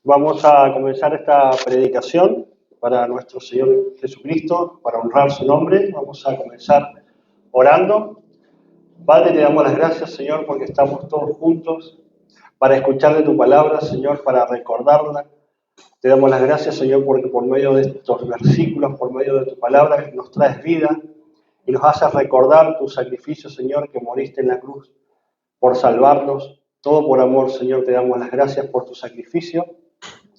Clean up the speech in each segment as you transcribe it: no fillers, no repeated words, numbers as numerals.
Vamos a comenzar esta predicación para nuestro Señor Jesucristo, para honrar su nombre. Vamos a comenzar orando. Padre, te damos las gracias, Señor, porque estamos todos juntos para escuchar de tu palabra, Señor, para recordarla. Te damos las gracias, Señor, porque por medio de estos versículos, por medio de tu palabra, nos traes vida y nos haces recordar tu sacrificio, Señor, que moriste en la cruz por salvarnos. Todo por amor, Señor, te damos las gracias por tu sacrificio.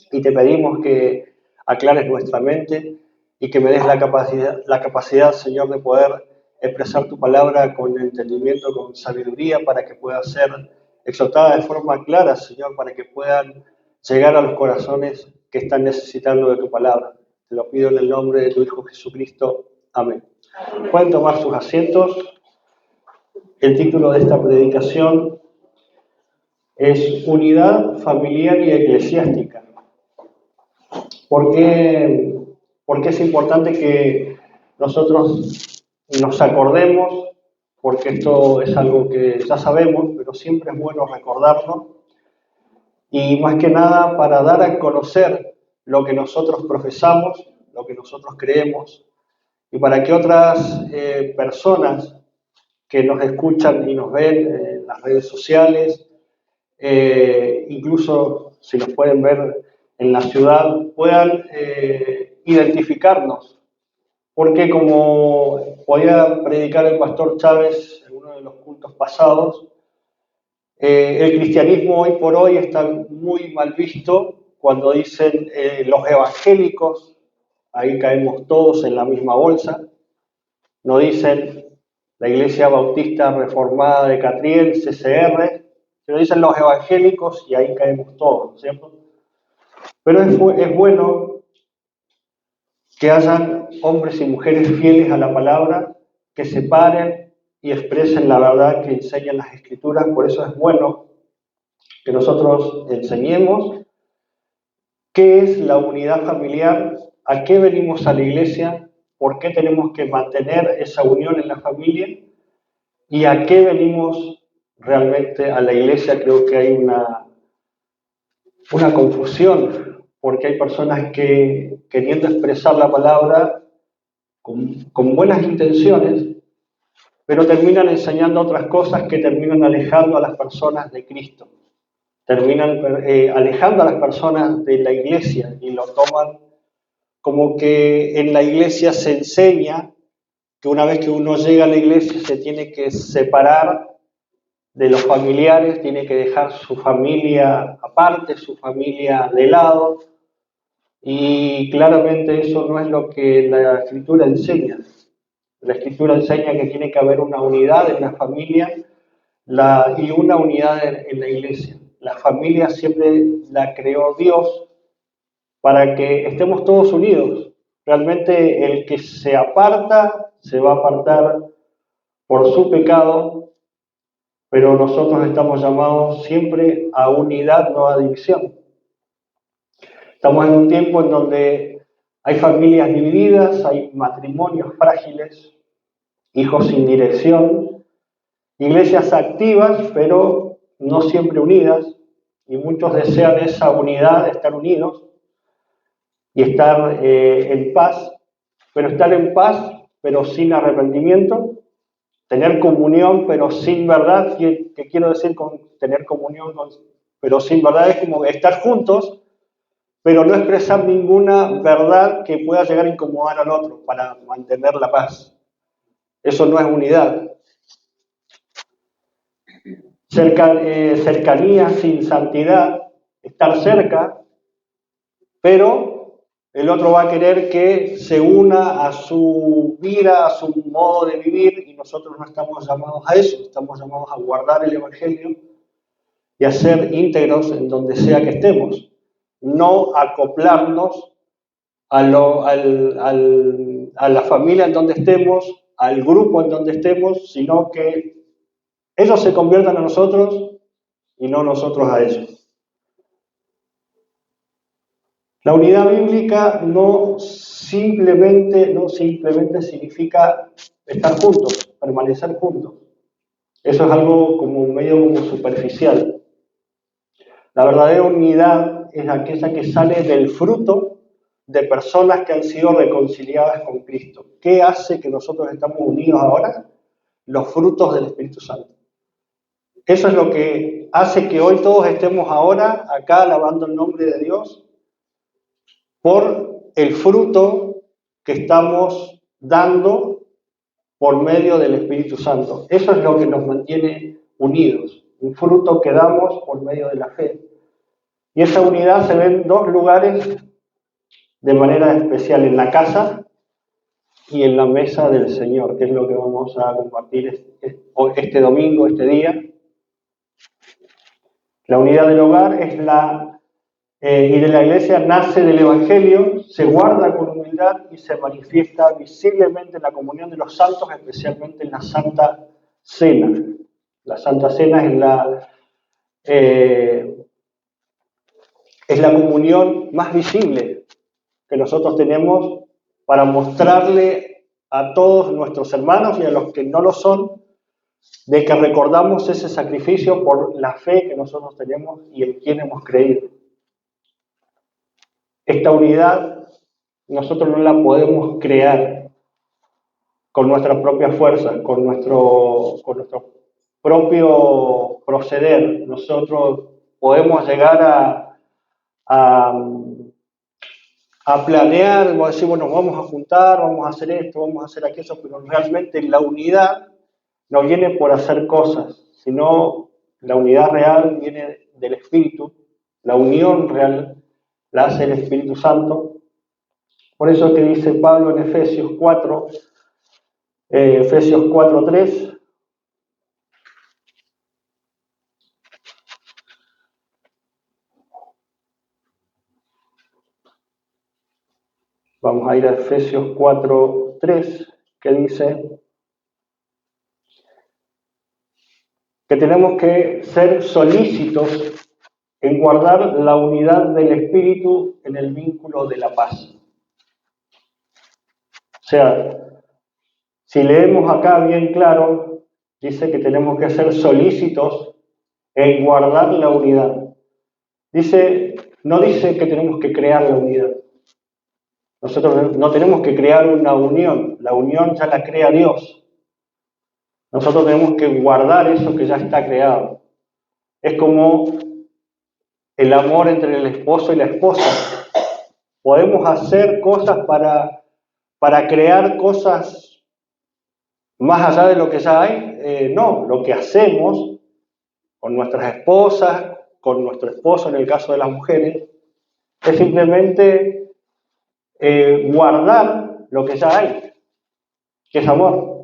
Y te pedimos que aclares nuestra mente y que me des la capacidad, Señor, de poder expresar tu palabra con entendimiento, con sabiduría, para que pueda ser exhortada de forma clara, Señor, para que puedan llegar a los corazones que están necesitando de tu palabra. Te lo pido en el nombre de tu Hijo Jesucristo. Amén. Pueden tomar sus asientos. El título de esta predicación es Unidad Familiar y Eclesiástica. ¿Por qué es importante que nosotros nos acordemos? Porque esto es algo que ya sabemos, pero siempre es bueno recordarlo. Y más que nada para dar a conocer lo que nosotros profesamos, lo que nosotros creemos, y para que otras personas que nos escuchan y nos ven en las redes sociales, incluso si nos pueden ver en la ciudad, puedan identificarnos. Porque como podía predicar el pastor Chávez en uno de los cultos pasados, el cristianismo hoy por hoy está muy mal visto cuando dicen los evangélicos, ahí caemos todos en la misma bolsa, no dicen la Iglesia Bautista Reformada de Catriel, CCR, pero dicen los evangélicos y ahí caemos todos, ¿cierto? Pero es bueno que hayan hombres y mujeres fieles a la palabra, que se paren y expresen la verdad que enseñan las Escrituras. Por eso es bueno que nosotros enseñemos qué es la unidad familiar, a qué venimos a la iglesia, por qué tenemos que mantener esa unión en la familia y a qué venimos realmente a la iglesia. Creo que hay una confusión, porque hay personas que, queriendo expresar la palabra con buenas intenciones, pero terminan enseñando otras cosas que terminan alejando a las personas de Cristo, terminan alejando a las personas de la iglesia y lo toman como que en la iglesia se enseña que una vez que uno llega a la iglesia se tiene que separar de los familiares, tiene que dejar su familia aparte, su familia de lado, y claramente eso no es lo que la Escritura enseña. La Escritura enseña que tiene que haber una unidad en la familia y una unidad en la iglesia. La familia siempre la creó Dios para que estemos todos unidos. Realmente el que se aparta se va a apartar por su pecado, pero nosotros estamos llamados siempre a unidad, no a división. Estamos en un tiempo en donde hay familias divididas, hay matrimonios frágiles, hijos sin dirección, iglesias activas, pero no siempre unidas, y muchos desean esa unidad, estar unidos y estar en paz, pero estar en paz, pero sin arrepentimiento, tener comunión, pero sin verdad. ¿Qué quiero decir con tener comunión, pero sin verdad? Es como estar juntos, pero no expresar ninguna verdad que pueda llegar a incomodar al otro para mantener la paz. Eso no es unidad. Cercanía sin santidad, estar cerca, pero el otro va a querer que se una a su vida, a su modo de vivir, y nosotros no estamos llamados a eso, estamos llamados a guardar el Evangelio y a ser íntegros en donde sea que estemos, no acoplarnos a la familia en donde estemos, al grupo en donde estemos, sino que ellos se conviertan a nosotros y no nosotros a ellos. La unidad bíblica no simplemente significa estar juntos, permanecer juntos. Eso es algo como medio superficial. La verdadera unidad es aquella que sale del fruto de personas que han sido reconciliadas con Cristo. ¿Qué hace que nosotros estamos unidos ahora? Los frutos del Espíritu Santo. Eso es lo que hace que hoy todos estemos ahora acá alabando el nombre de Dios por el fruto que estamos dando por medio del Espíritu Santo. Eso es lo que nos mantiene unidos, un fruto que damos por medio de la fe. Y esa unidad se ve en dos lugares de manera especial, en la casa y en la mesa del Señor, que es lo que vamos a compartir este domingo, este día. La unidad del hogar es y de la iglesia nace del Evangelio, se guarda con humildad y se manifiesta visiblemente en la comunión de los santos, especialmente en la Santa Cena. La Santa Cena es la comunión más visible que nosotros tenemos para mostrarle a todos nuestros hermanos y a los que no lo son, de que recordamos ese sacrificio por la fe que nosotros tenemos y en quien hemos creído. Esta unidad nosotros no la podemos crear con nuestras propias fuerzas, con nuestro propio proceder. Nosotros podemos llegar a planear, vamos a decir, bueno, vamos a juntar, vamos a hacer esto, vamos a hacer aquello, pero realmente la unidad no viene por hacer cosas, sino la unidad real viene del Espíritu, la unión real la hace el Espíritu Santo. Por eso es que dice Pablo en Efesios 4:3, vamos a ir a Efesios 4:3, que dice que tenemos que ser solícitos en guardar la unidad del Espíritu en el vínculo de la paz. O sea, si leemos acá bien claro, dice que tenemos que ser solícitos en guardar la unidad. No dice que tenemos que crear la unidad. Nosotros no tenemos que crear una unión, la unión ya la crea Dios. Nosotros tenemos que guardar eso que ya está creado. Es como el amor entre el esposo y la esposa. Podemos hacer cosas para crear cosas más allá de lo que ya hay. No, lo que hacemos con nuestras esposas, con nuestro esposo en el caso de las mujeres, es simplemente guardar lo que ya hay, que es amor.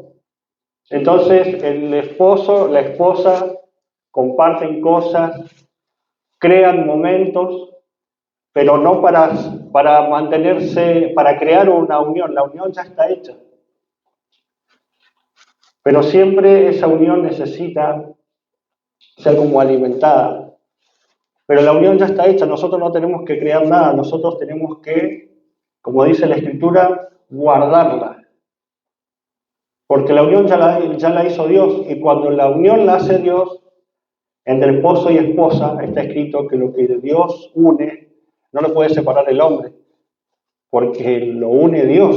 Entonces el esposo, la esposa comparten cosas, crean momentos, pero no para mantenerse, para crear una unión. La unión ya está hecha. Pero siempre esa unión necesita ser como alimentada. Pero la unión ya está hecha, nosotros no tenemos que crear nada, nosotros tenemos que, como dice la Escritura, guardarla. Porque la unión ya la hizo Dios, y cuando la unión la hace Dios, entre esposo y esposa, está escrito que lo que Dios une, no lo puede separar el hombre, porque lo une Dios,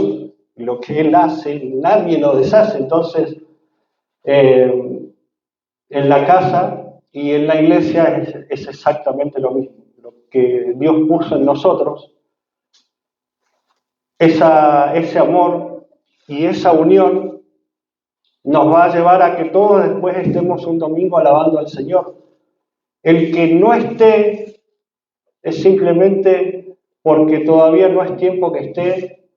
y lo que Él hace, nadie lo deshace. Entonces, en la casa y en la iglesia es exactamente lo mismo. Lo que Dios puso en nosotros, ese amor y esa unión nos va a llevar a que todos después estemos un domingo alabando al Señor. El que no esté es simplemente porque todavía no es tiempo que esté.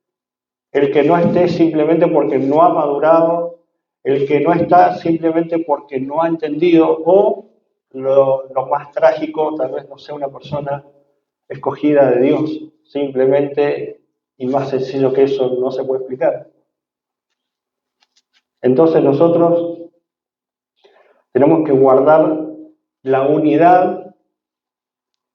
El que no esté simplemente porque no ha madurado. El que no está simplemente porque no ha entendido. O lo más trágico, tal vez no sea una persona escogida de Dios. Simplemente, y más sencillo que eso, no se puede explicar. Entonces nosotros tenemos que guardar la unidad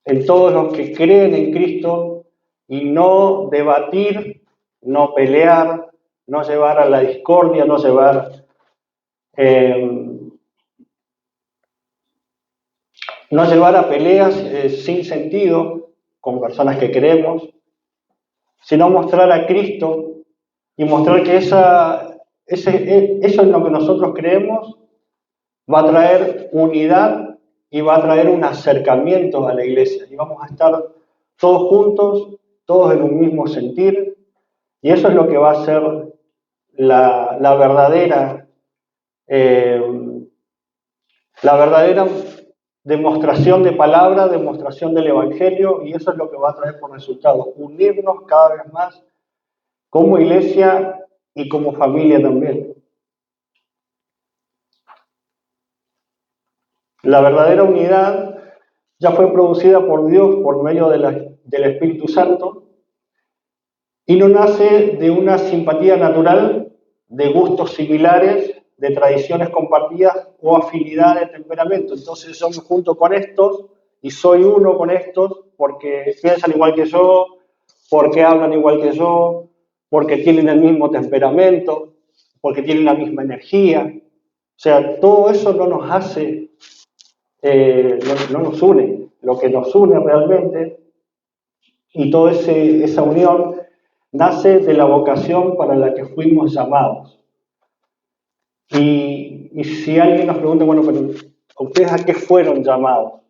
en todos los que creen en Cristo y no debatir, no pelear, no llevar a la discordia, no llevar a peleas sin sentido, con personas que queremos, sino mostrar a Cristo y mostrar que eso en lo que nosotros creemos va a traer unidad y va a traer un acercamiento a la iglesia. Y vamos a estar todos juntos, todos en un mismo sentir, y eso es lo que va a ser la verdadera demostración de palabra, demostración del Evangelio, y eso es lo que va a traer por resultado, unirnos cada vez más como iglesia y como familia también. La verdadera unidad ya fue producida por Dios por medio del Espíritu Santo y no nace de una simpatía natural, de gustos similares, de tradiciones compartidas o afinidad de temperamento. Entonces yo me junto con estos y soy uno con estos porque piensan igual que yo, porque hablan igual que yo, porque tienen el mismo temperamento, porque tienen la misma energía. O sea, todo eso no nos hace, no nos une. Lo que nos une realmente, y toda esa unión, nace de la vocación para la que fuimos llamados. Y si alguien nos pregunta, bueno, pero ¿ustedes a qué fueron llamados?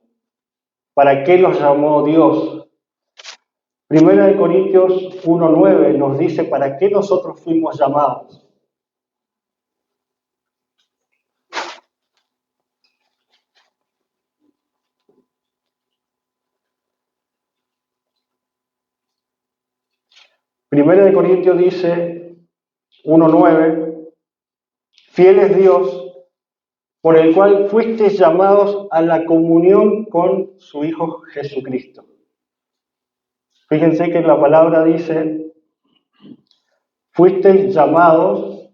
¿Para qué los llamó Dios? Primera de Corintios 1:9 nos dice para qué nosotros fuimos llamados. Primera de Corintios dice 1:9, fiel es Dios, por el cual fuisteis llamados a la comunión con su Hijo Jesucristo. Fíjense que la palabra dice, fuisteis llamados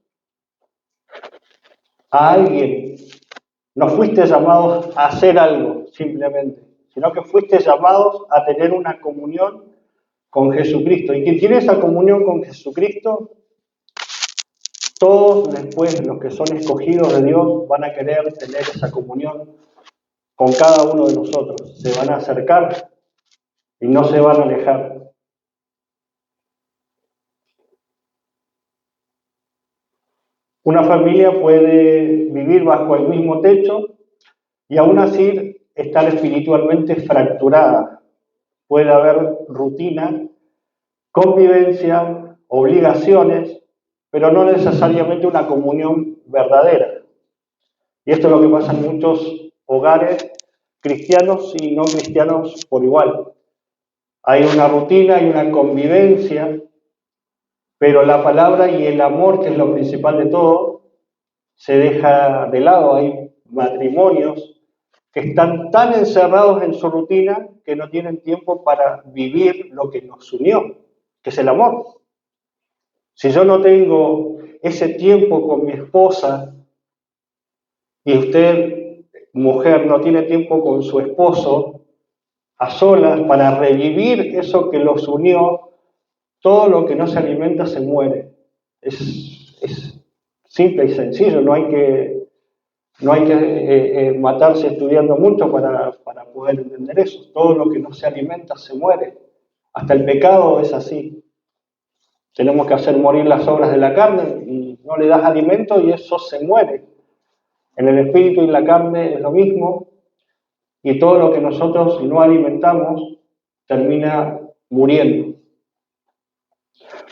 a alguien, no fuisteis llamados a hacer algo simplemente, sino que fuisteis llamados a tener una comunión con Jesucristo. Y quien tiene esa comunión con Jesucristo, todos después, los que son escogidos de Dios, van a querer tener esa comunión con cada uno de nosotros. Se van a acercar y no se van a alejar. Una familia puede vivir bajo el mismo techo y aún así estar espiritualmente fracturada. Puede haber rutina, convivencia, obligaciones, pero no necesariamente una comunión verdadera. Y esto es lo que pasa en muchos hogares cristianos y no cristianos por igual. Hay una rutina y una convivencia, pero la palabra y el amor, que es lo principal de todo, se deja de lado. Hay matrimonios que están tan encerrados en su rutina que no tienen tiempo para vivir lo que nos unió, que es el amor. Si yo no tengo ese tiempo con mi esposa y usted, mujer, no tiene tiempo con su esposo, a solas, para revivir eso que los unió, todo lo que no se alimenta se muere. Es simple y sencillo, no hay que matarse estudiando mucho para poder entender eso. Todo lo que no se alimenta se muere. Hasta el pecado es así. Tenemos que hacer morir las obras de la carne y no le das alimento y eso se muere. En el espíritu y la carne es lo mismo y todo lo que nosotros no alimentamos termina muriendo.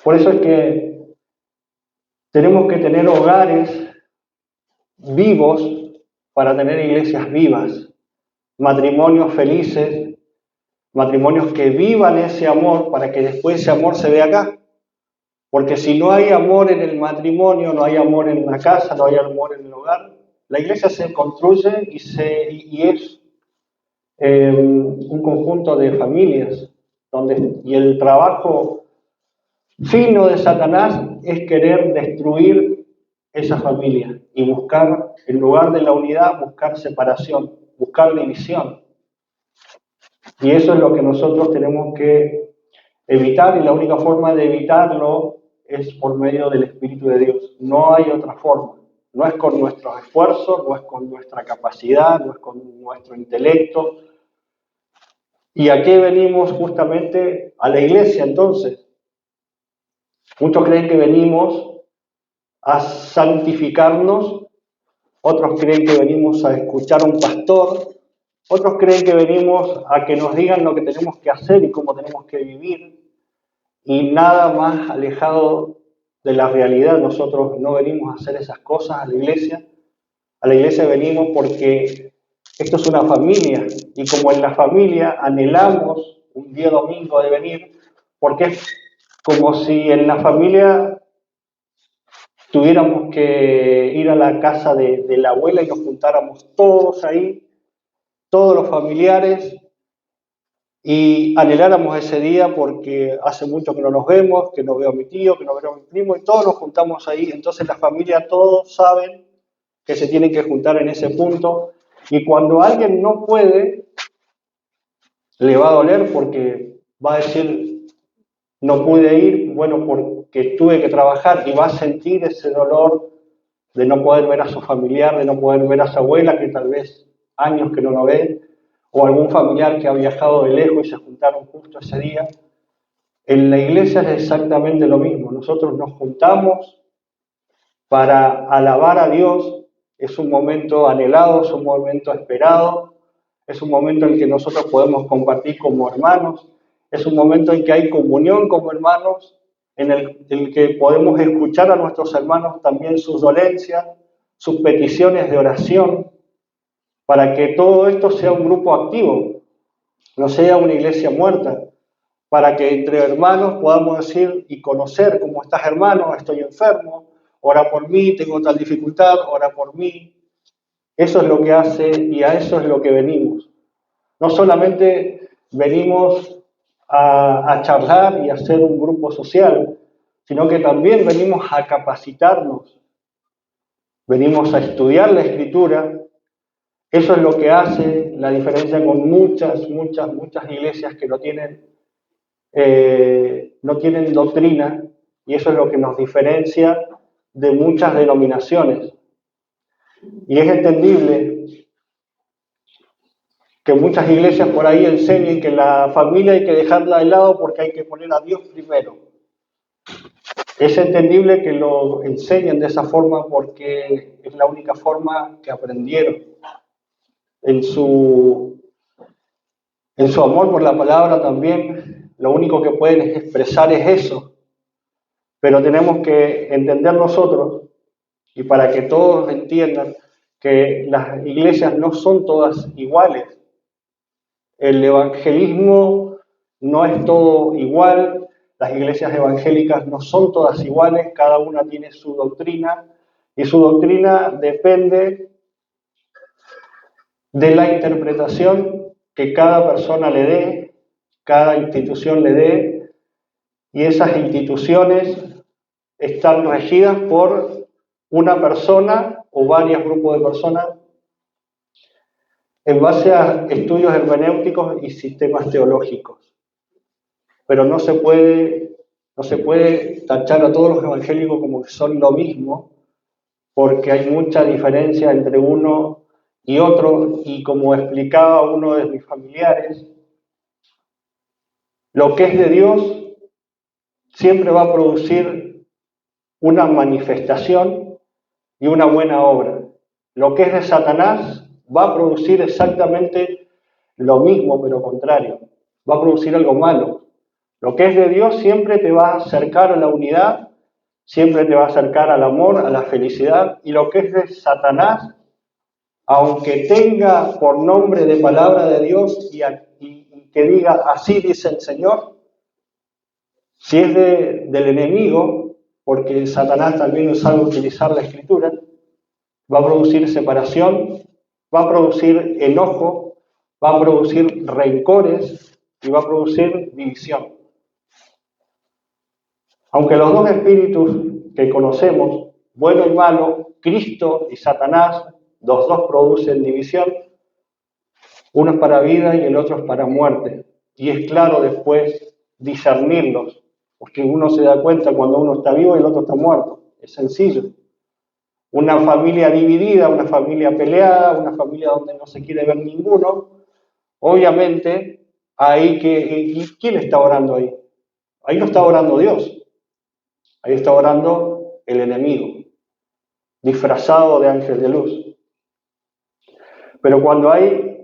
Por eso es que tenemos que tener hogares vivos para tener iglesias vivas, matrimonios felices, matrimonios que vivan ese amor para que después ese amor se vea acá. Porque si no hay amor en el matrimonio, no hay amor en la casa, no hay amor en el hogar, la iglesia se construye y es un conjunto de familias, y el trabajo fino de Satanás es querer destruir esa familia y buscar, en lugar de la unidad, buscar separación, buscar división. Y eso es lo que nosotros tenemos que evitar, y la única forma de evitarlo es por medio del Espíritu de Dios. No hay otra forma. No es con nuestros esfuerzos, no es con nuestra capacidad, no es con nuestro intelecto. ¿Y a qué venimos justamente? A la iglesia, entonces. Muchos creen que venimos a santificarnos, otros creen que venimos a escuchar a un pastor, otros creen que venimos a que nos digan lo que tenemos que hacer y cómo tenemos que vivir, y nada más alejado de la realidad. Nosotros no venimos a hacer esas cosas a la iglesia. A la iglesia venimos porque esto es una familia, y como en la familia anhelamos un día domingo de venir, porque es como si en la familia tuviéramos que ir a la casa de la abuela y nos juntáramos todos ahí, todos los familiares, y anheláramos ese día porque hace mucho que no nos vemos, que no veo a mi tío, que no veo a mi primo, y todos nos juntamos ahí. Entonces la familia, todos saben que se tienen que juntar en ese punto, y cuando alguien no puede, le va a doler porque va a decir, no pude ir, bueno, porque tuve que trabajar, y va a sentir ese dolor de no poder ver a su familiar, de no poder ver a su abuela, que tal vez años que no lo ve, o algún familiar que ha viajado de lejos y se juntaron justo ese día. En la iglesia es exactamente lo mismo. Nosotros nos juntamos para alabar a Dios. Es un momento anhelado, es un momento esperado, es un momento en que nosotros podemos compartir como hermanos, es un momento en que hay comunión como hermanos, en el que podemos escuchar a nuestros hermanos también sus dolencias, sus peticiones de oración, para que todo esto sea un grupo activo, no sea una iglesia muerta, para que entre hermanos podamos decir y conocer cómo estás, hermano, estoy enfermo, ora por mí, tengo tal dificultad, ora por mí. Eso es lo que hace, y a eso es lo que venimos. No solamente venimos a charlar y a hacer un grupo social, sino que también venimos a capacitarnos, venimos a estudiar la Escritura. Eso es lo que hace la diferencia con muchas iglesias que no tienen doctrina, y eso es lo que nos diferencia de muchas denominaciones. Y es entendible que muchas iglesias por ahí enseñen que la familia hay que dejarla de lado porque hay que poner a Dios primero. Es entendible que lo enseñen de esa forma porque es la única forma que aprendieron. En su amor por la palabra también, lo único que pueden expresar es eso. Pero tenemos que entender nosotros, y para que todos entiendan, que las iglesias no son todas iguales. El evangelismo no es todo igual, las iglesias evangélicas no son todas iguales, cada una tiene su doctrina, y su doctrina depende de la interpretación que cada persona le dé, cada institución le dé, y esas instituciones están regidas por una persona o varios grupos de personas en base a estudios hermenéuticos y sistemas teológicos. Pero no se puede tachar a todos los evangélicos como que son lo mismo, porque hay mucha diferencia entre uno y otro, y como explicaba uno de mis familiares, lo que es de Dios siempre va a producir una manifestación y una buena obra. Lo que es de Satanás va a producir exactamente lo mismo, pero contrario. Va a producir algo malo. Lo que es de Dios siempre te va a acercar a la unidad, siempre te va a acercar al amor, a la felicidad, y lo que es de Satanás, aunque tenga por nombre de palabra de Dios y que diga así dice el Señor, si es del enemigo, porque Satanás también sabe utilizar la Escritura, va a producir separación, va a producir enojo, va a producir rencores y va a producir división. Aunque los dos espíritus que conocemos, bueno y malo, Cristo y Satanás, los dos producen división, uno es para vida y el otro es para muerte. Y es claro después discernirlos, porque uno se da cuenta cuando uno está vivo y el otro está muerto. Es sencillo. Una familia dividida, una familia peleada, una familia donde no se quiere ver ninguno, obviamente ahí ¿quién está orando ahí? Ahí no está orando Dios, ahí está orando el enemigo, disfrazado de ángel de luz. Pero cuando hay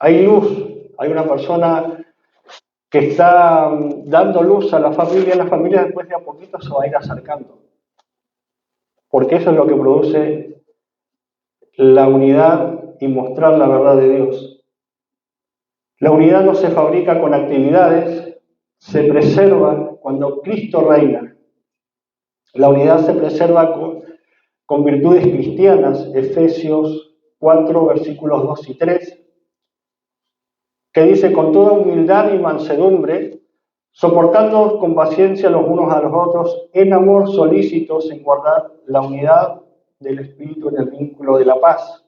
luz, hay una persona que está dando luz a la familia después de a poquito se va a ir acercando. Porque eso es lo que produce la unidad y mostrar la verdad de Dios. La unidad no se fabrica con actividades, se preserva cuando Cristo reina. La unidad se preserva con virtudes cristianas, Efesios 4, versículos 2 y 3, que dice, con toda humildad y mansedumbre, soportando con paciencia los unos a los otros, en amor solícitos en guardar la unidad del Espíritu en el vínculo de la paz.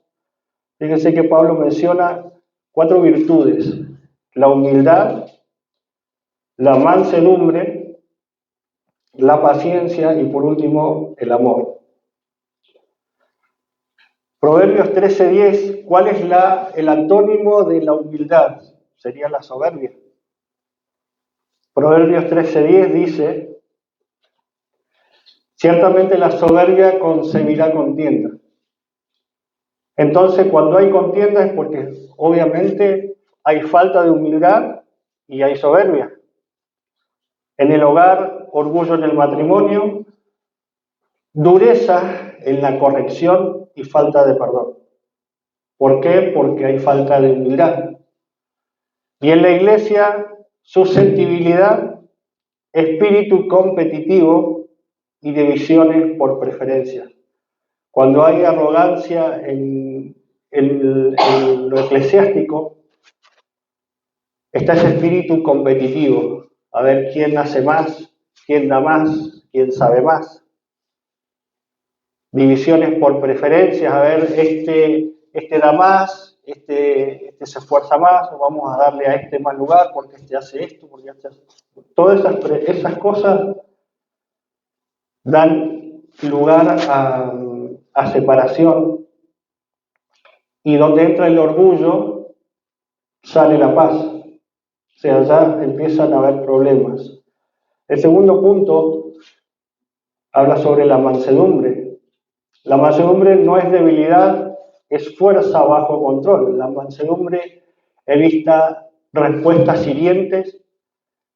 Fíjense que Pablo menciona 4 virtudes: la humildad, la mansedumbre, la paciencia y por último el amor. Proverbios 13:10, ¿cuál es el antónimo de la humildad? Sería la soberbia. Proverbios 13:10 dice, ciertamente la soberbia concebirá contienda. Entonces, cuando hay contienda es porque obviamente hay falta de humildad y hay soberbia. En el hogar, orgullo en el matrimonio, dureza en la corrección y falta de perdón. ¿Por qué? Porque hay falta de humildad. Y en la iglesia, susceptibilidad, espíritu competitivo y divisiones por preferencias. Cuando hay arrogancia en lo eclesiástico, está ese espíritu competitivo. A ver quién hace más, quién da más, quién sabe más. Divisiones por preferencias, a ver, este da más, este se esfuerza más, o vamos a darle a este más lugar porque este hace esto, porque este hace... Todas esas cosas dan lugar a separación, y donde entra el orgullo sale la paz, o sea, ya empiezan a haber problemas. El segundo punto habla sobre la mansedumbre. La mansedumbre no es debilidad, es fuerza bajo control. La mansedumbre evita respuestas hirientes,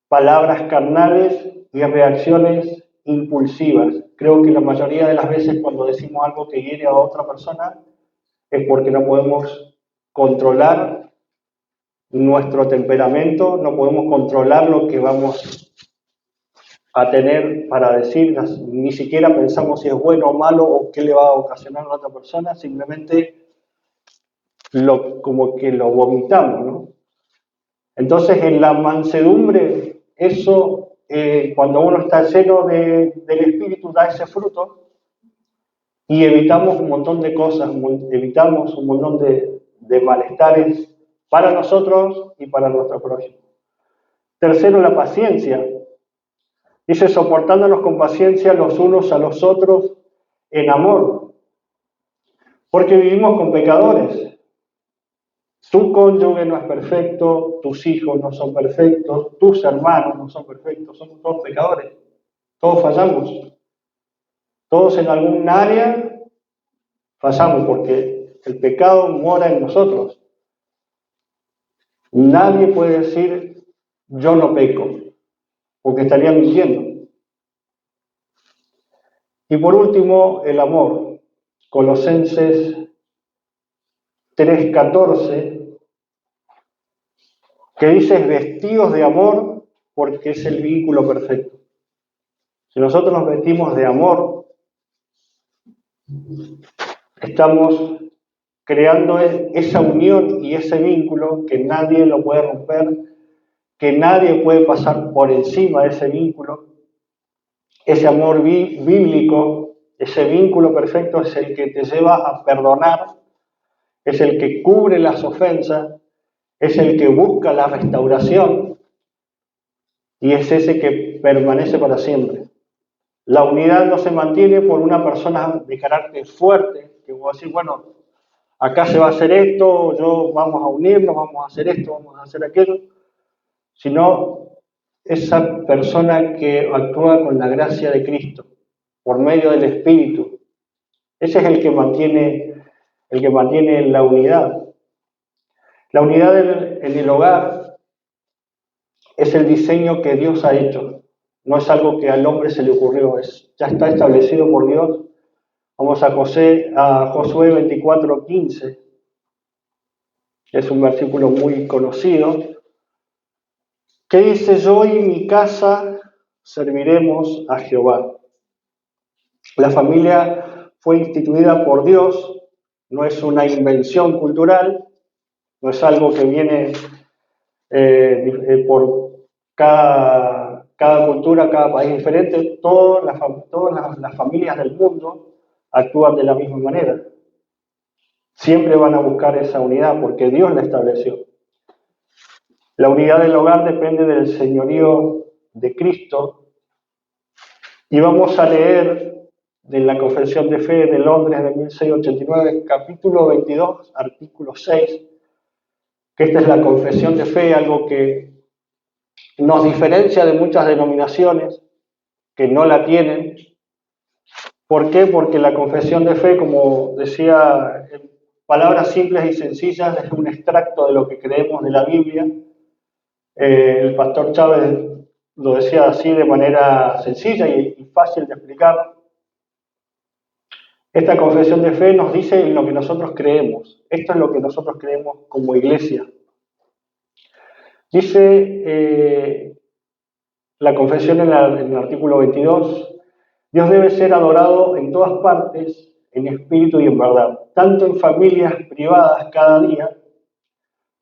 palabras carnales y reacciones impulsivas. Creo que la mayoría de las veces cuando decimos algo que hiere a otra persona es porque no podemos controlar nuestro temperamento, no podemos controlar lo que vamos a tener para decir, ni siquiera pensamos si es bueno o malo o qué le va a ocasionar a la otra persona, simplemente como que lo vomitamos, ¿no? Entonces, en la mansedumbre, eso, cuando uno está lleno del Espíritu, da ese fruto y evitamos un montón de cosas, evitamos un montón de malestares para nosotros y para nuestro prójimo. Tercero, la paciencia. Dice, soportándonos con paciencia los unos a los otros en amor, porque vivimos con pecadores. Tu cónyuge no es perfecto, tus hijos no son perfectos, tus hermanos no son perfectos, somos todos pecadores, todos fallamos. Todos en algún área fallamos porque el pecado mora en nosotros. Nadie puede decir, yo no peco, porque estaría mintiendo. Y por último, el amor. Colosenses 3:14, que dice, vestidos de amor, porque es el vínculo perfecto. Si nosotros nos vestimos de amor, estamos creando esa unión y ese vínculo que nadie lo puede romper, que nadie puede pasar por encima de ese vínculo. Ese amor bíblico, ese vínculo perfecto es el que te lleva a perdonar, es el que cubre las ofensas, es el que busca la restauración y es ese que permanece para siempre. La unidad no se mantiene por una persona de carácter fuerte, que vos decís, bueno, acá se va a hacer esto, vamos a unirnos, vamos a hacer esto, vamos a hacer aquello, sino esa persona que actúa con la gracia de Cristo, por medio del Espíritu. Ese es el que mantiene la unidad. La unidad en el hogar es el diseño que Dios ha hecho. No es algo que al hombre se le ocurrió, ya está establecido por Dios. Vamos a Josué 24:15. Es un versículo muy conocido, que dice: yo y mi casa serviremos a Jehová. La familia fue instituida por Dios, no es una invención cultural, no es algo que viene por cada cultura, cada país diferente. Todas las familias del mundo actúan de la misma manera. Siempre van a buscar esa unidad porque Dios la estableció. La unidad del hogar depende del señorío de Cristo. Y vamos a leer de la Confesión de Fe de Londres de 1689, capítulo 22, artículo 6, que esta es la confesión de fe, algo que nos diferencia de muchas denominaciones que no la tienen. ¿Por qué? Porque la confesión de fe, como decía, en palabras simples y sencillas, es un extracto de lo que creemos de la Biblia. El pastor Chávez lo decía así de manera sencilla y fácil de explicar. Esta confesión de fe nos dice en lo que nosotros creemos. Esto es lo que nosotros creemos como iglesia. Dice la confesión en el artículo 22, Dios debe ser adorado en todas partes, en espíritu y en verdad, tanto en familias privadas cada día,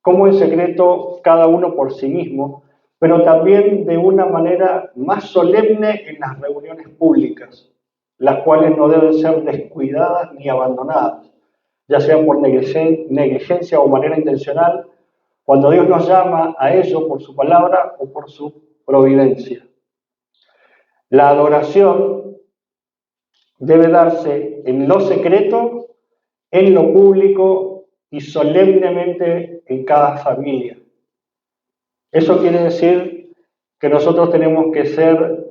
como en secreto cada uno por sí mismo, pero también de una manera más solemne en las reuniones públicas, las cuales no deben ser descuidadas ni abandonadas, ya sea por negligencia o manera intencional, cuando Dios nos llama a ello por su palabra o por su providencia. La adoración debe darse en lo secreto, en lo público y solemnemente en cada familia. Eso quiere decir que nosotros tenemos que ser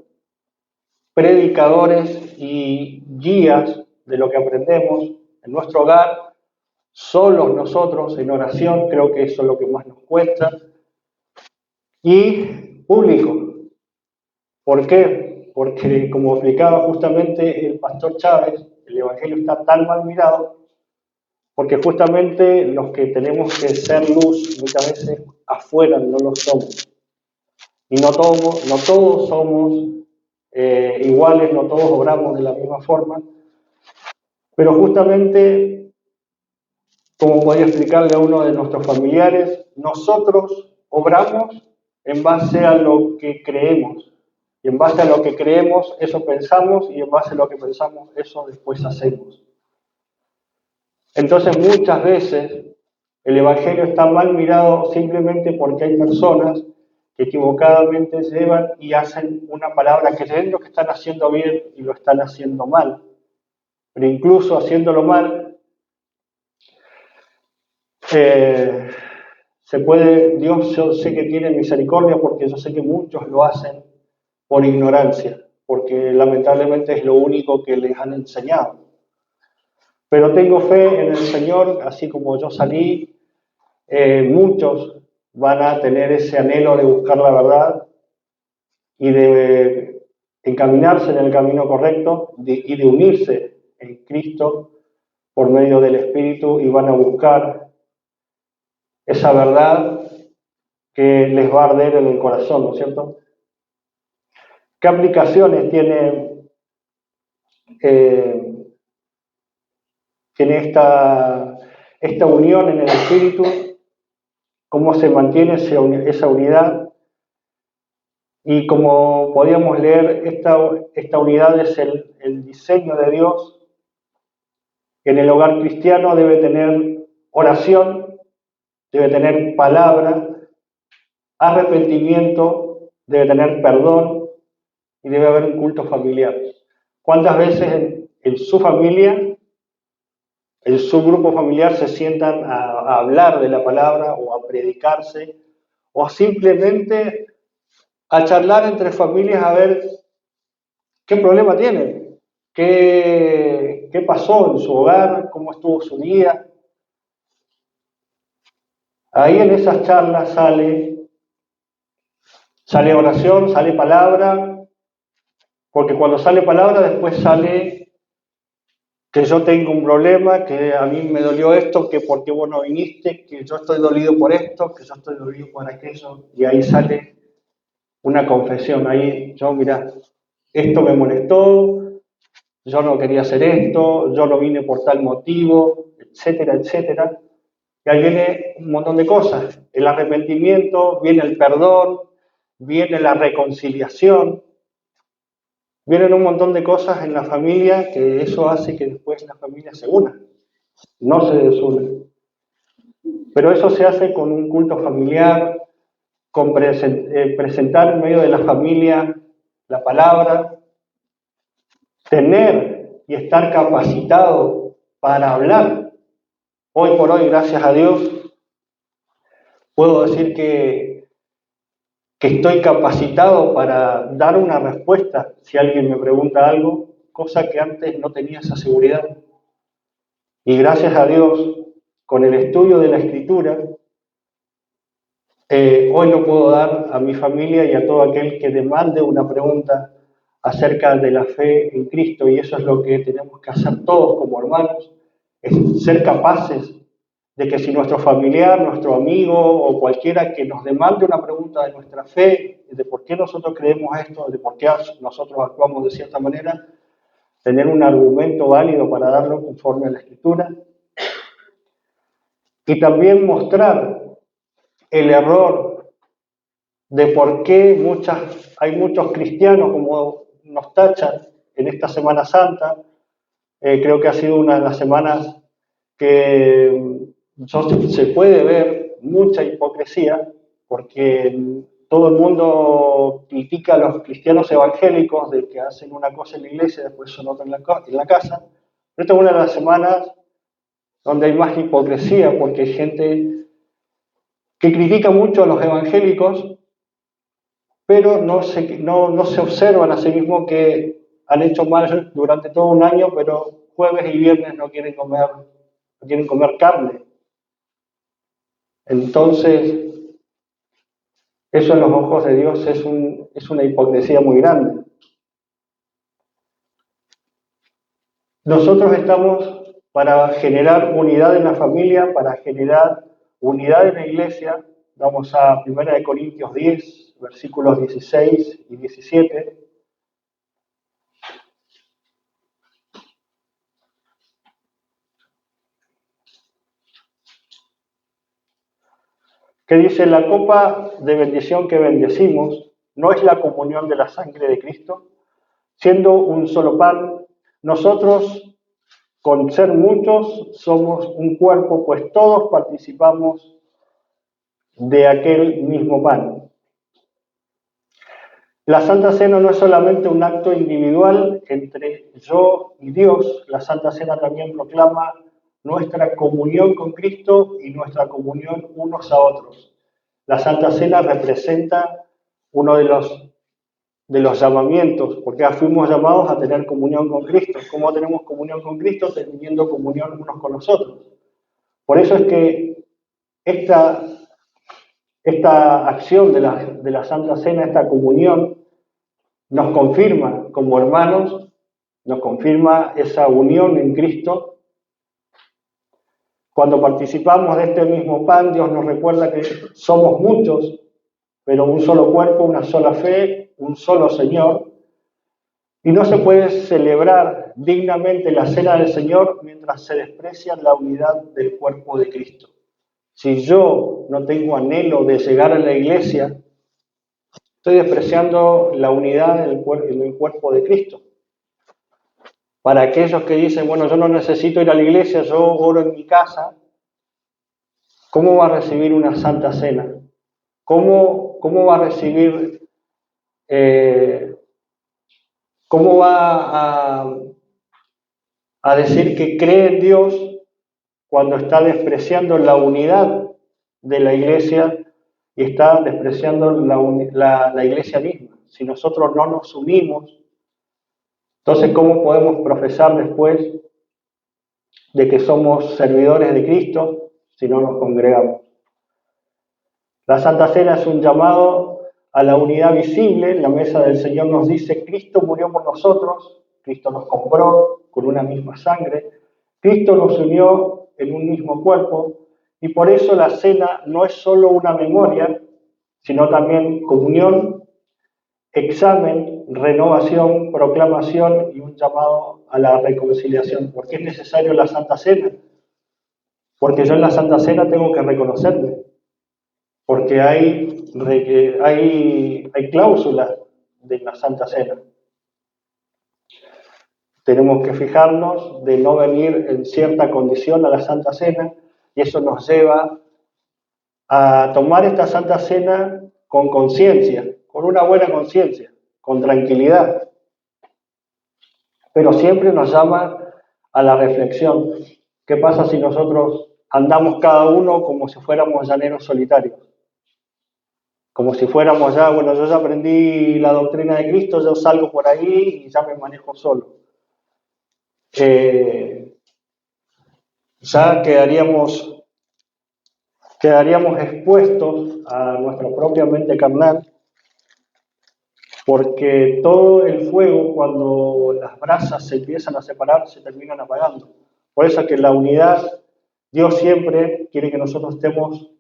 predicadores y guías de lo que aprendemos en nuestro hogar, solos nosotros en oración, creo que eso es lo que más nos cuesta, y público. ¿Por qué? Porque, como explicaba justamente el pastor Chávez, el Evangelio está tan mal mirado porque justamente los que tenemos que ser luz muchas veces afuera no lo somos. Y no todos somos iguales, no todos obramos de la misma forma, pero justamente, como podía explicarle a uno de nuestros familiares, nosotros obramos en base a lo que creemos. Y en base a lo que creemos, eso pensamos, y en base a lo que pensamos, eso después hacemos. Entonces, muchas veces el Evangelio está mal mirado simplemente porque hay personas que equivocadamente llevan y hacen una palabra creyendo que están haciendo bien y lo están haciendo mal. Pero incluso haciéndolo mal, Dios, yo sé que tiene misericordia porque yo sé que muchos lo hacen por ignorancia, porque lamentablemente es lo único que les han enseñado. Pero tengo fe en el Señor, así como yo salí, muchos van a tener ese anhelo de buscar la verdad y de encaminarse en el camino correcto y de unirse en Cristo por medio del Espíritu, y van a buscar esa verdad que les va a arder en el corazón, ¿no es cierto? ¿Qué aplicaciones tiene esta unión en el Espíritu? ¿Cómo se mantiene esa unidad? Y como podíamos leer, esta unidad es el diseño de Dios. En el hogar cristiano debe tener oración, debe tener palabra, arrepentimiento, debe tener perdón y debe haber un culto familiar. ¿Cuántas veces en su familia en su grupo familiar se sientan a hablar de la palabra o a predicarse o simplemente a charlar entre familias a ver qué problema tienen, qué pasó en su hogar, cómo estuvo su día. Ahí en esas charlas sale oración, sale palabra, porque cuando sale palabra después sale que yo tengo un problema, que a mí me dolió esto, que por qué vos no viniste, que yo estoy dolido por esto, que yo estoy dolido por aquello, y ahí sale una confesión. Ahí yo, mira, esto me molestó, yo no quería hacer esto, yo no vine por tal motivo, etcétera, etcétera. Y ahí viene un montón de cosas. El arrepentimiento, viene el perdón, viene la reconciliación, vienen un montón de cosas en la familia que eso hace que después la familia se una, no se desune. Pero eso se hace con un culto familiar, con presentar en medio de la familia la palabra, tener y estar capacitado para hablar. Hoy por hoy, gracias a Dios, puedo decir que estoy capacitado para dar una respuesta si alguien me pregunta algo, cosa que antes no tenía esa seguridad. Y gracias a Dios, con el estudio de la Escritura, hoy lo puedo dar a mi familia y a todo aquel que demande una pregunta acerca de la fe en Cristo, y eso es lo que tenemos que hacer todos como hermanos, es ser capaces de que si nuestro familiar, nuestro amigo o cualquiera que nos demande una pregunta de nuestra fe, de por qué nosotros creemos esto, de por qué nosotros actuamos de cierta manera, tener un argumento válido para darlo conforme a la Escritura, y también mostrar el error de por qué hay muchos cristianos, como nos tachan en esta Semana Santa. Creo que ha sido una de las semanas que se puede ver mucha hipocresía, porque todo el mundo critica a los cristianos evangélicos de que hacen una cosa en la iglesia y después son otra en la casa. Pero esta es una de las semanas donde hay más hipocresía, porque hay gente que critica mucho a los evangélicos, pero no se observan a sí mismos que han hecho mal durante todo un año, pero jueves y viernes no quieren comer carne. Entonces, eso en los ojos de Dios es una hipocresía muy grande. Nosotros estamos para generar unidad en la familia, para generar unidad en la iglesia. Vamos a 1 Corintios 10, versículos 16 y 17. Que dice: la copa de bendición que bendecimos no es la comunión de la sangre de Cristo, siendo un solo pan. Nosotros, con ser muchos, somos un cuerpo, pues todos participamos de aquel mismo pan. La Santa Cena no es solamente un acto individual entre yo y Dios, la Santa Cena también proclama nuestra comunión con Cristo y nuestra comunión unos a otros. La Santa Cena representa uno de los llamamientos, porque fuimos llamados a tener comunión con Cristo. ¿Cómo tenemos comunión con Cristo? Teniendo comunión unos con los otros. Por eso es que esta acción de la Santa Cena, esta comunión, nos confirma como hermanos, nos confirma esa unión en Cristo. Cuando participamos de este mismo pan, Dios nos recuerda que somos muchos, pero un solo cuerpo, una sola fe, un solo Señor. Y no se puede celebrar dignamente la cena del Señor mientras se desprecia la unidad del cuerpo de Cristo. Si yo no tengo anhelo de llegar a la iglesia, estoy despreciando la unidad en el cuerpo de Cristo. Para aquellos que dicen, bueno, yo no necesito ir a la iglesia, yo oro en mi casa, ¿cómo va a recibir una santa cena? ¿Cómo va a recibir, cómo va a decir que cree en Dios cuando está despreciando la unidad de la iglesia y está despreciando la iglesia misma. Si nosotros no nos unimos, entonces ¿cómo podemos profesar después de que somos servidores de Cristo si no nos congregamos? La Santa Cena es un llamado a la unidad visible. La mesa del Señor nos dice: Cristo murió por nosotros, Cristo nos compró con una misma sangre, Cristo nos unió en un mismo cuerpo, y por eso la cena no es solo una memoria, sino también comunión, examen, renovación, proclamación y un llamado a la reconciliación. ¿Por qué es necesario la Santa Cena? Porque yo en la Santa Cena tengo que reconocerme, porque hay cláusulas de la Santa Cena. Tenemos que fijarnos de no venir en cierta condición a la Santa Cena, y eso nos lleva a tomar esta Santa Cena con conciencia, con una buena conciencia, con tranquilidad. Pero siempre nos llama a la reflexión. ¿Qué pasa si nosotros andamos cada uno como si fuéramos llaneros solitarios? Como si fuéramos bueno, yo ya aprendí la doctrina de Cristo, yo salgo por ahí y ya me manejo solo. Ya quedaríamos expuestos a nuestra propia mente carnal, porque todo el fuego, cuando las brasas se empiezan a separar, se terminan apagando. Por eso que la unidad, Dios siempre quiere que nosotros estemos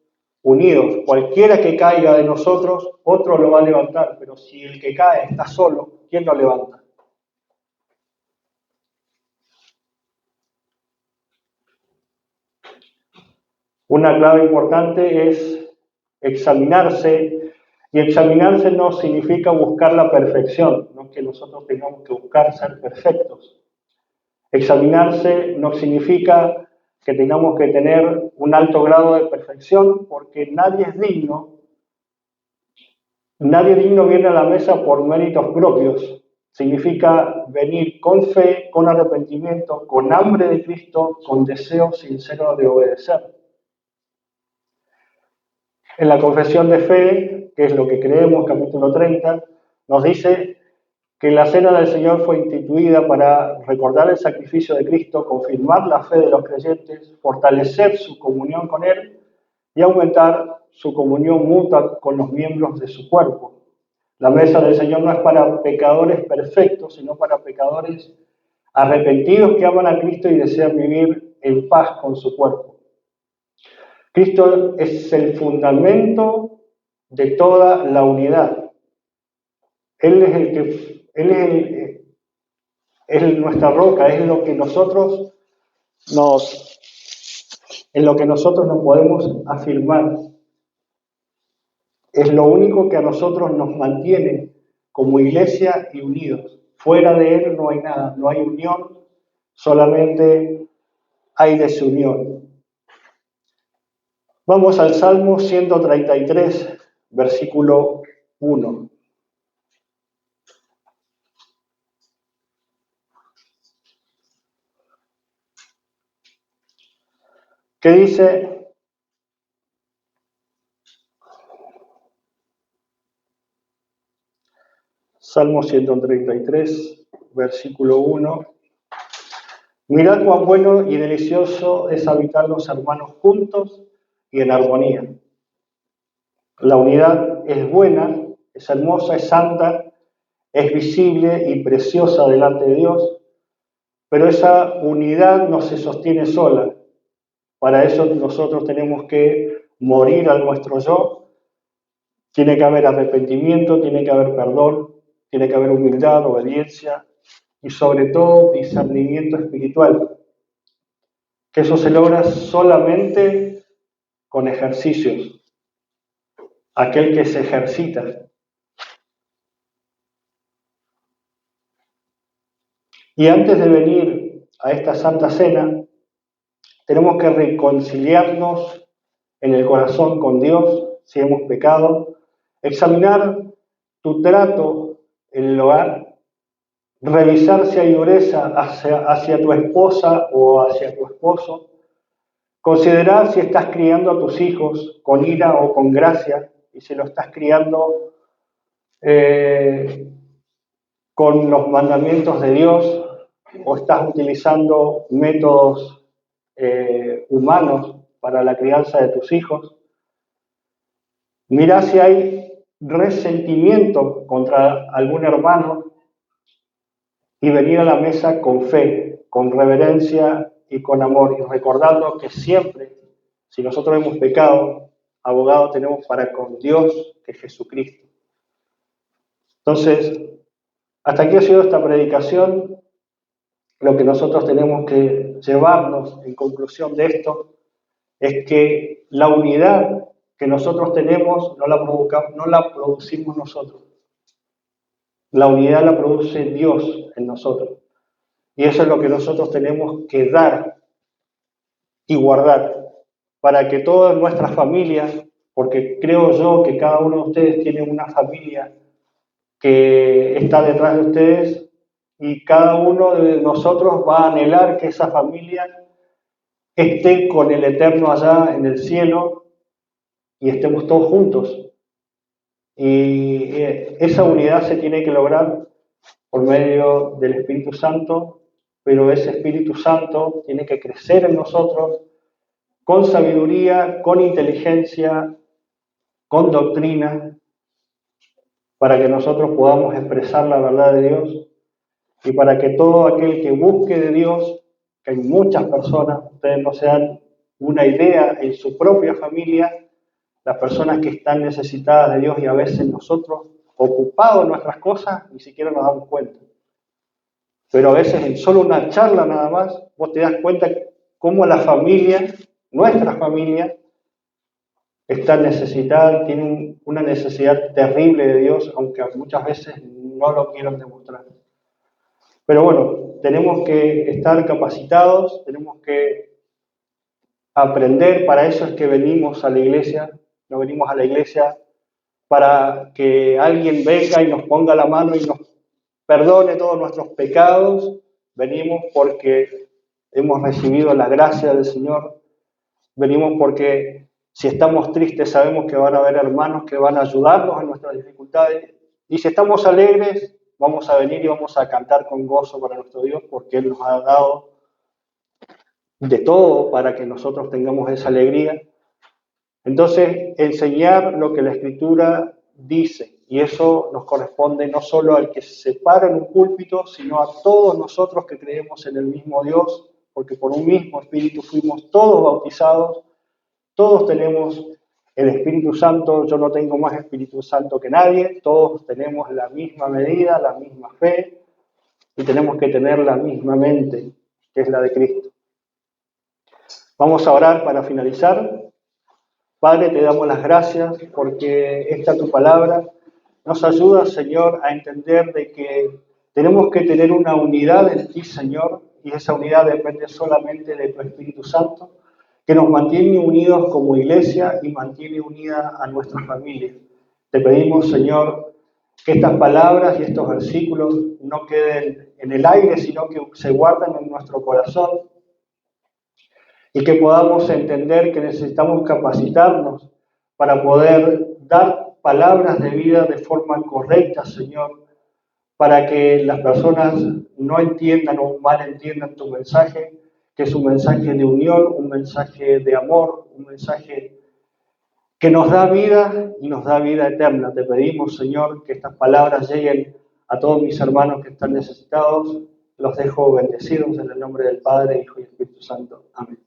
unidos. Cualquiera que caiga de nosotros, otro lo va a levantar, pero si el que cae está solo, ¿quién lo levanta? Una clave importante es examinarse, y examinarse no significa buscar la perfección, no que nosotros tengamos que buscar ser perfectos. Examinarse no significa que tengamos que tener un alto grado de perfección, porque nadie es digno. Nadie digno viene a la mesa por méritos propios. Significa venir con fe, con arrepentimiento, con hambre de Cristo, con deseo sincero de obedecer. En la confesión de fe, que es lo que creemos, capítulo 30, nos dice que la cena del Señor fue instituida para recordar el sacrificio de Cristo, confirmar la fe de los creyentes, fortalecer su comunión con Él y aumentar su comunión mutua con los miembros de su cuerpo. La mesa del Señor no es para pecadores perfectos, sino para pecadores arrepentidos que aman a Cristo y desean vivir en paz con su cuerpo. Cristo es el fundamento de toda la unidad. Él es nuestra roca, es lo que nosotros en lo que nosotros nos podemos afirmar. Es lo único que a nosotros nos mantiene como iglesia y unidos. Fuera de Él no hay nada, no hay unión, solamente hay desunión. Vamos al Salmo 133, versículo 1. ¿Qué dice? Salmo 133, versículo 1. Mirad cuán bueno y delicioso es habitar los hermanos juntos y en armonía. La unidad es buena, es hermosa, es santa, es visible y preciosa delante de Dios, pero esa unidad no se sostiene sola. Para eso nosotros tenemos que morir a nuestro yo. Tiene que haber arrepentimiento, tiene que haber perdón, tiene que haber humildad, obediencia y sobre todo discernimiento espiritual. Que eso se logra solamente con ejercicios. Aquel que se ejercita. Y antes de venir a esta Santa Cena, tenemos que reconciliarnos en el corazón con Dios si hemos pecado, examinar tu trato en el hogar, revisar si hay dureza hacia tu esposa o hacia tu esposo, Considera si estás criando a tus hijos con ira o con gracia, y si lo estás criando con los mandamientos de Dios o estás utilizando métodos humanos para la crianza de tus hijos. Mira si hay resentimiento contra algún hermano y venir a la mesa con fe, con reverencia y con amor, y recordando que siempre, si nosotros hemos pecado, abogado tenemos para con Dios, que es Jesucristo. Entonces, hasta aquí ha sido esta predicación. Lo que nosotros tenemos que llevarnos en conclusión de esto es que la unidad que nosotros tenemos no la producimos nosotros. La unidad la produce Dios en nosotros. Y eso es lo que nosotros tenemos que dar y guardar para que todas nuestras familias, porque creo yo que cada uno de ustedes tiene una familia que está detrás de ustedes y cada uno de nosotros va a anhelar que esa familia esté con el Eterno allá en el cielo y estemos todos juntos. Y esa unidad se tiene que lograr por medio del Espíritu Santo, pero ese Espíritu Santo tiene que crecer en nosotros con sabiduría, con inteligencia, con doctrina, para que nosotros podamos expresar la verdad de Dios y para que todo aquel que busque de Dios, que hay muchas personas, ustedes no se dan una idea en su propia familia, las personas que están necesitadas de Dios y a veces nosotros, ocupados en nuestras cosas, ni siquiera nos damos cuenta. Pero a veces en solo una charla nada más, vos te das cuenta cómo la familia, nuestra familia, está necesitada, tiene una necesidad terrible de Dios, aunque muchas veces no lo quieran demostrar. Pero bueno, tenemos que estar capacitados, tenemos que aprender, para eso es que venimos a la iglesia, no venimos a la iglesia para que alguien venga y nos ponga la mano y nos perdone todos nuestros pecados, venimos porque hemos recibido la gracia del Señor, venimos porque si estamos tristes sabemos que van a haber hermanos que van a ayudarnos en nuestras dificultades, y si estamos alegres vamos a venir y vamos a cantar con gozo para nuestro Dios porque Él nos ha dado de todo para que nosotros tengamos esa alegría. Entonces, enseñar lo que la Escritura dice, y eso nos corresponde no solo al que se para en un púlpito, sino a todos nosotros que creemos en el mismo Dios, porque por un mismo Espíritu fuimos todos bautizados, todos tenemos el Espíritu Santo, yo no tengo más Espíritu Santo que nadie, todos tenemos la misma medida, la misma fe, y tenemos que tener la misma mente, que es la de Cristo. Vamos a orar para finalizar. Padre, te damos las gracias porque esta tu palabra nos ayuda, Señor, a entender de que tenemos que tener una unidad en ti, Señor, y esa unidad depende solamente de tu Espíritu Santo, que nos mantiene unidos como iglesia y mantiene unida a nuestra familia. Te pedimos, Señor, que estas palabras y estos versículos no queden en el aire, sino que se guarden en nuestro corazón y que podamos entender que necesitamos capacitarnos para poder dar palabras de vida de forma correcta, Señor, para que las personas no entiendan o malentiendan tu mensaje, que es un mensaje de unión, un mensaje de amor, un mensaje que nos da vida y nos da vida eterna. Te pedimos, Señor, que estas palabras lleguen a todos mis hermanos que están necesitados. Los dejo bendecidos en el nombre del Padre, Hijo y Espíritu Santo. Amén.